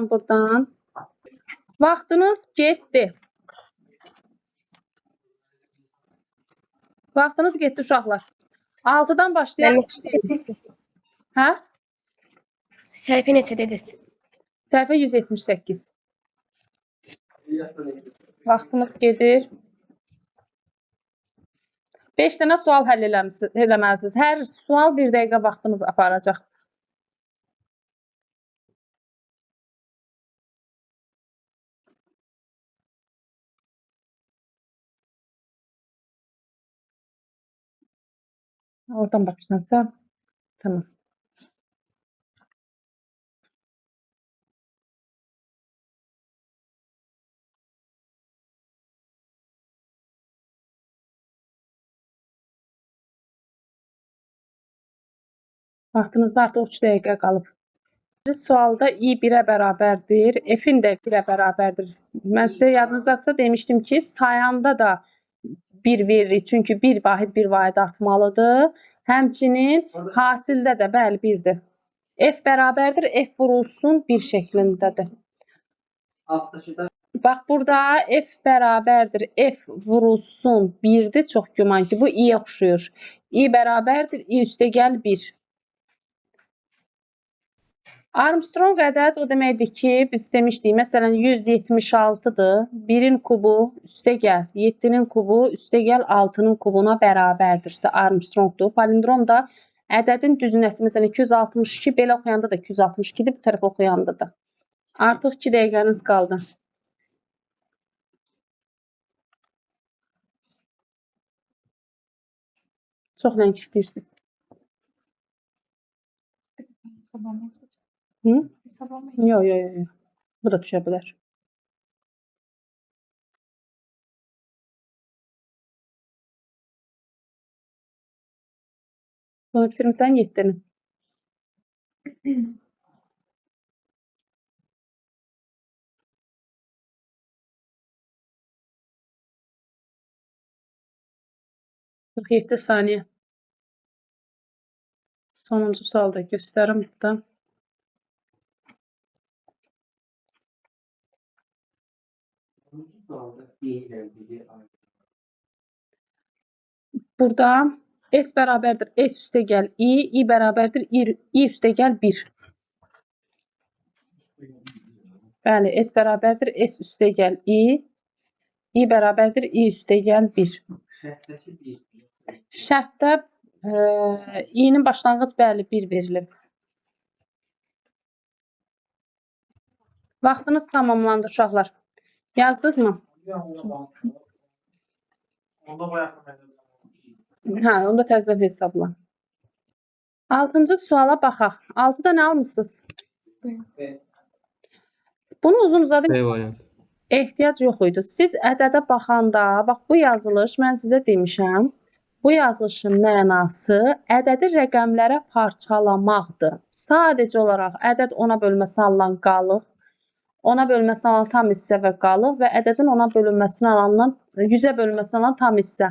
Buradan. Vaxtınız getdi. Vaxtınız getdi uşaqlar. 6-dan başlayaq. Hə? Səhifə neçədədir? Səhifə 178. Vaxtımız gedir. 5 dənə sual həll eləməlisiniz. Hər sual 1 dəqiqə vaxtınız aparacaq. Oradan baxırsansa. Tamam. Vaxtınızda artıq 3 dəqiqə qalıb. İkinci sualda i 1-ə bərabərdir, f-in də 1-ə bərabərdir. Mən sizə yadınızdadsa demişdim ki, sayanda da 1 veririk. Çünki 1 vahid 1 vahid artmalıdır. Həmçinin hasildə də bəli 1-dir. F bərabərdir, f vurulsun 1 şəklindədir. Bax, burada f bərabərdir, f vurulsun 1-dir. Çox güman ki, bu i-yə oxşuyur. i bərabərdir, i üstə gəl 1. Armstrong ədəd o deməkdir ki, biz demişdik, məsələn 176-dır. 1-in kubu üstə gəl 7-nin kubu üstə gəl 6-nın kubuna bərabərdirsə Armstrongdur. Palindrom da ədədin düzünəsi, məsələn 262 belə oxuyanda da 262-dir, bu tərəf oxuyanda da. Artıq 2 dəqiqəniz qaldı. Çox ləng işləyirsiniz. Yox. Bu da düşə bilər. Bunu bitirmirsən 7-ni. Qırx 7 saniyə. Sonuncu sualda göstərim burada. Burada S bərabərdir, S üstə gəl I bərabərdir, I üstə gəl 1. Bəli, S bərabərdir, S üstə gəl I bərabərdir, I üstə gəl 1. Şərtdə I-nin başlanğıc bəli 1 verilib. Vaxtınız tamamlandı uşaqlar. Yazdınızmı? Hə, onda təzədən hesabla. 6-cı suala baxaq. 6-da nə almışsınız? Bunu uzun-uzadı ehtiyac yox idi. Siz ədədə baxanda, bax bu yazılış mən sizə demişəm. Bu yazılışın mənası ədədi rəqəmlərə parçalamaqdır. Sadəcə olaraq ədəd 10-a bölməsi alınan qalıq, 10-a bılınması alınan tam hissə və qalıq və ədədin 10-a bölünməsini alınan 100-ə bölünməsini alınan tam hissə.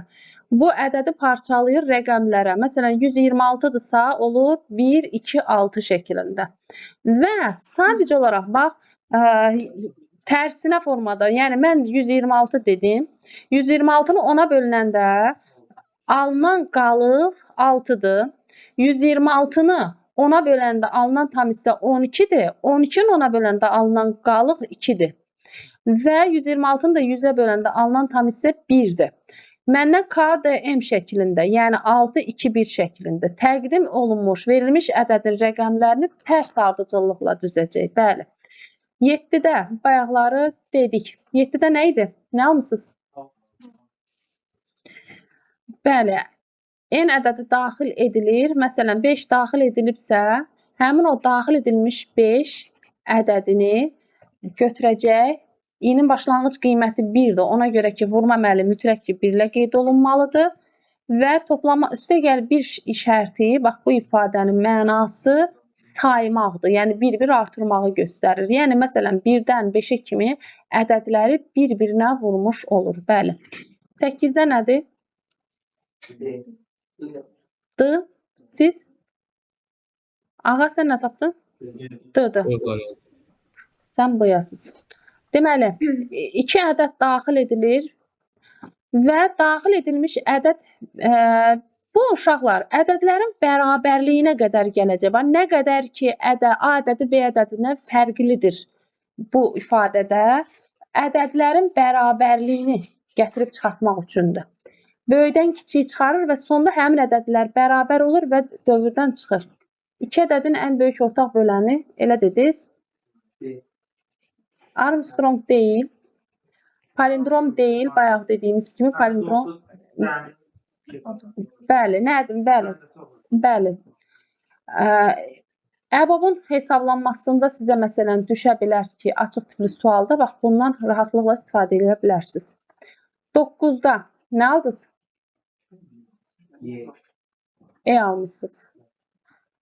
Bu ədədi parçalayır rəqəmlərə. Məsələn 126-dırsa olur 1, 2, 6 şəklində. Və sadəcə olaraq bax tərsinə formada, yəni mən 126 dedim. 126-nı 10-a bölünəndə alınan qalıq 6-dır. 126-nı 10-a böləndə alınan tam hissə 12-dir. 12-ni 10-a böləndə alınan qalıq 2-dir. Və 126-nı da 100-ə böləndə alınan tam hissə 1-dir. Məndən KDM şəklində, yəni 6, 2, 1 şəklində təqdim olunmuş, verilmiş ədədin rəqəmlərini tərs ardıcıllıqla düzəcək. Bəli. 7-də bayaqları dedik. 7-də nə idi? Nə almışsınız? Bəli. N ədədi daxil edilir. Məsələn, 5 daxil edilibsə, həmin o daxil edilmiş 5 ədədini götürəcək. I-nin başlanğıc qiyməti 1-dir. Ona görə ki, vurma əməli mütləq ki 1 ilə qeyd olunmalıdır. Və toplama üstə gəl 1 şərti, bax bu ifadənin mənası saymaqdır. Yəni bir-bir artırmağı göstərir. Yəni məsələn 1-dən 5-ə kimi ədədləri bir-birinə vurmuş olur. Bəli. 8-də nədir? D. Siz? Ağa sən nə tapdın? D-dir. Sən bu yazmısan. Deməli, 2 ədəd daxil edilir və daxil edilmiş ədəd bu uşaqlar ədədlərin bərabərliyinə qədər gələcək. Nə qədər ki, A ədədi B ədədindən fərqlidir bu ifadədə ədədlərin bərabərliyini gətirib çıxartmaq üçündür. Böyükdən kiçiyi çıxarır və sonda həmin ədədlər bərabər olur və dövrdən çıxır. 2 ədədin ən böyük ortaq böləni elə dediniz. Armstrong deyil. Palindrom deyil. Bayaq dediyimiz kimi palindrom. Bəli, nədir? Bəli. Bəli. Əbobun hesablanmasında sizə məsələn düşə bilər ki, açıq tipli sualda bax bundan rahatlıqla istifadə edə bilərsiniz. 9-da nə aldınız? Almışsınız.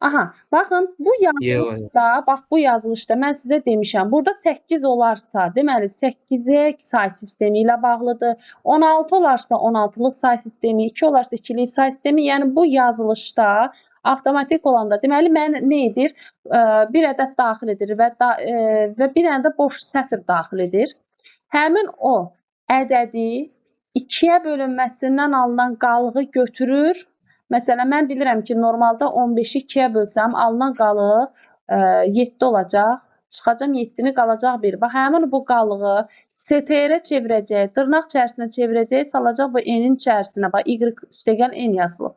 Aha, baxın bu yazılışda, bax bu yazılışda mən sizə demişəm. Burada 8 olarsa, deməli 8-ə say sistemi ilə bağlıdır. 16 olarsa 16-lıq say sistemi, 2 olarsa 2-lik say sistemi. Yəni bu yazılışda avtomatik olanda deməli mən nə edir? Bir ədəd daxil edir və bir dənə də boş sətr daxil edir. Həmin o ədədi 2-yə bölünməsindən alınan qalığı götürür. Məsələn, mən bilirəm ki, normalda 15-i 2-yə bölsəm, alınan qalıq 7 olacaq. Çıxacam 7-ni qalacaq 1. Bax, həmin bu qalığı STR-ə çevirəcək, dırnaq içərisinə çevirəcək, salacaq bu N-in içərisinə. Bax, Y üstəgəl N yazılıb.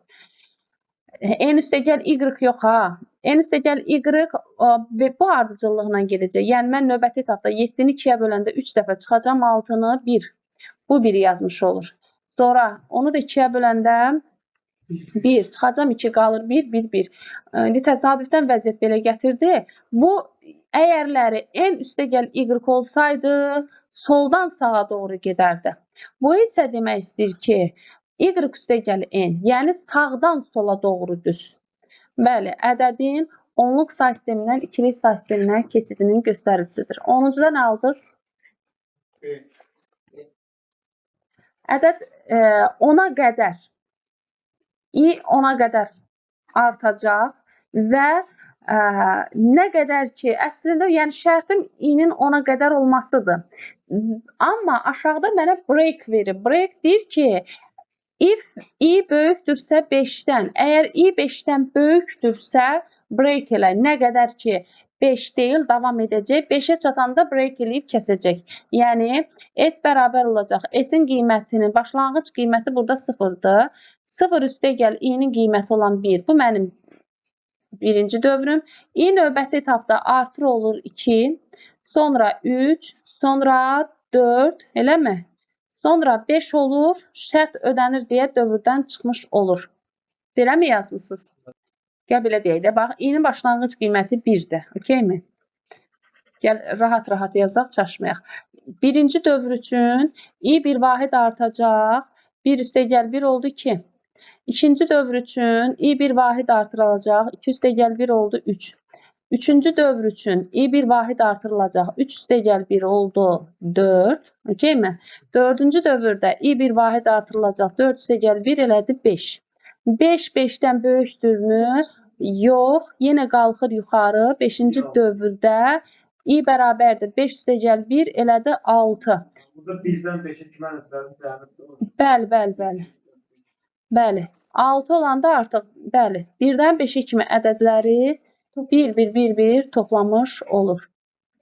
N üstəgəl Y yox, ha. N üstəgəl Y bu ardıcıllıqla gedəcək. Yəni, mən növbəti etapda 7-ni 2-yə böləndə 3 dəfə çıxacam 6-nı 1. Bu 1 yazmış olur. Sonra onu da 2-yə böləndə 1, çıxacam 2, qalır 1, 1, 1. İndi təsadüfdən vəziyyət belə gətirdi. Bu əyərləri N üstəgəl Y olsaydı, soldan sağa doğru gedərdi. Bu isə demək istəyir ki, Y üstəgəl N, yəni sağdan sola doğru düz. Bəli, ədədin onluq say sistemindən ikilik say sisteminə keçidinin göstəricisidir. 10-cuda nə aldınız? Ədəd 10-a qədər I 10-a qədər artacaq və nə qədər ki, əslində yəni şərtim I-nin 10-a qədər olmasıdır. Amma aşağıda mənə break verir. Break deyir ki, if I böyükdürsə 5-dən, əgər I 5-dən böyükdürsə break elə. Nə qədər ki, 5 deyil, davam edəcək. 5-ə çatanda break eləyib kəsəcək. Yəni, S bərabər olacaq. S-in qiymətinin başlanğıc qiyməti burada 0-dır. 0 üstəgəl I-nin qiyməti olan 1. Bu mənim birinci dövrüm. I növbəti etapda artır olur 2, sonra 3, sonra 4, eləmi? Sonra 5 olur, şərt ödənir deyə dövrdən çıxmış olur. Beləmi yazmısınız? Gəl belə deyək də, bax, I-nin başlanğıc qiyməti 1-dir, okeymi? Gəl, rahat-rahat yazaq, çaşmayaq. Birinci dövr üçün I bir vahid artacaq, 1 üstəgəl 1 oldu 2. İkinci dövr üçün I bir vahid artırılacaq, 2 üstəgəl 1 oldu 3. Üçüncü dövr üçün I bir vahid artırılacaq, 3 üstəgəl 1 oldu 4. Okeymi? Dördüncü dövrdə I bir vahid artırılacaq, 4 üstəgəl 1 elədi 5. 5 5-dən böyükdürmü? Yox. Yenə qalxır yuxarı. 5-ci dövrdə I bərabərdir. 5 üstəgəl 1 elədi 6. Burada 1-dən 5-ə kimə nəzərdə? Bəli, bəli, bəli. Bəli. 6 olanda artıq, bəli, 1-dən 5-ə kimi ədədləri 1, 1, 1, 1 toplamış olur.